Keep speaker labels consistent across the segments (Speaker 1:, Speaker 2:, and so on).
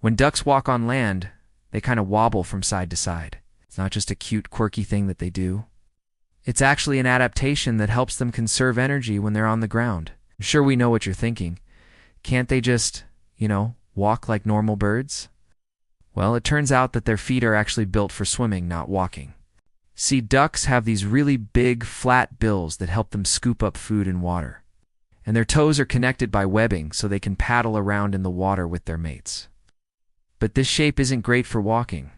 Speaker 1: When ducks walk on land, they kind of wobble from side to side. It's not just a cute, quirky thing that they do. It's actually an adaptation that helps them conserve energy when they're on the ground. I'm sure we know what you're thinking. Can't they just, walk like normal birds? Well, it turns out that their feet are actually built for swimming, not walking. See, ducks have these really big, flat bills that help them scoop up food and water. And their toes are connected by webbing so they can paddle around in the water with their mates. But this shape isn't great for walking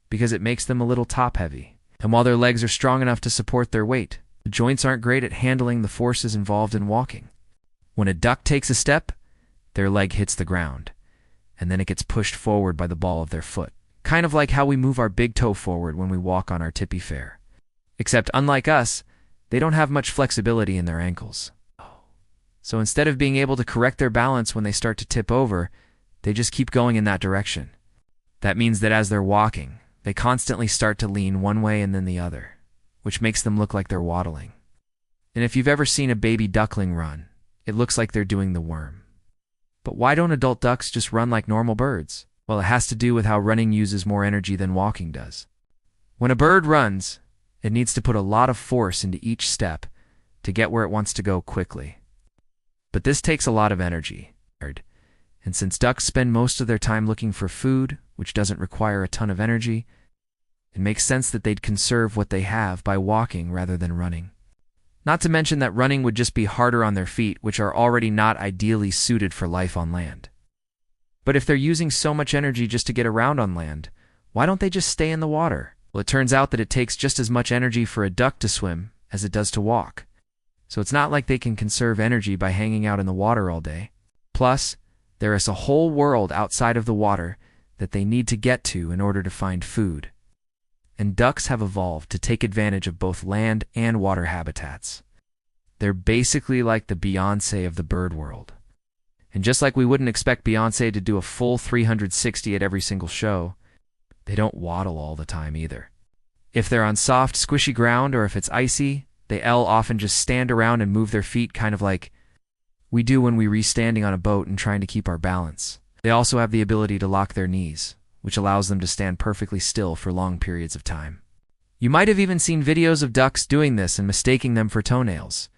Speaker 1: because it makes them a little top-heavy. And while their legs are strong enough to support their weight, the joints aren't great at handling the forces involved in walking. When a duck takes a step, their leg hits the ground, and then it gets pushed forward by the ball of their foot. Kind of like how we move our big toe forward when we walk on our tippy fair. Except unlike us, they don't have much flexibility in their ankles. So instead of being able to correct their balance when they start to tip over, they just keep going in that direction. That means that as they're walking, they constantly start to lean one way and then the other, which makes them look like they're waddling. And if you've ever seen a baby duckling run, it looks like they're doing the worm. But why don't adult ducks just run like normal birds? Well, it has to do with how running uses more energy than walking does. When a bird runs, it needs to put a lot of force into each step to get where it wants to go quickly. But this takes a lot of energy. And since ducks spend most of their time looking for food, which doesn't require a ton of energy, it makes sense that they'd conserve what they have by walking rather than running. Not to mention that running would just be harder on their feet, which are already not ideally suited for life on land. But if they're using so much energy just to get around on land, why don't they just stay in the water? Well, it turns out that it takes just as much energy for a duck to swim as it does to walk. So it's not like they can conserve energy by hanging out in the water all day. Plus, there is a whole world outside of the water that they need to get to in order to find food. And ducks have evolved to take advantage of both land and water habitats. They're basically like the Beyoncé of the bird world. And just like we wouldn't expect Beyoncé to do a full 360 at every single show, they don't waddle all the time either. If they're on soft, squishy ground or if it's icy, they often just stand around and move their feet kind of like we do when we re-standing on a boat and trying to keep our balance. They also have the ability to lock their knees, which allows them to stand perfectly still for long periods of time. You might have even seen videos of ducks doing this and mistaking them for toenails.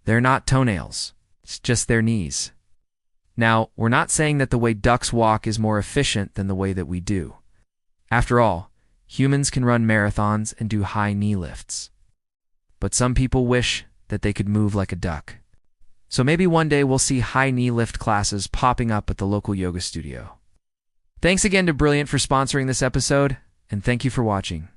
Speaker 1: They're not toenails. It's just their knees. Now, we're not saying that the way ducks walk is more efficient than the way that we do. After all, humans can run marathons and do high knee lifts. But some people wish that they could move like a duck. So maybe one day we'll see high knee lift classes popping up at the local yoga studio. Thanks again to Brilliant for sponsoring this episode, and thank you for watching.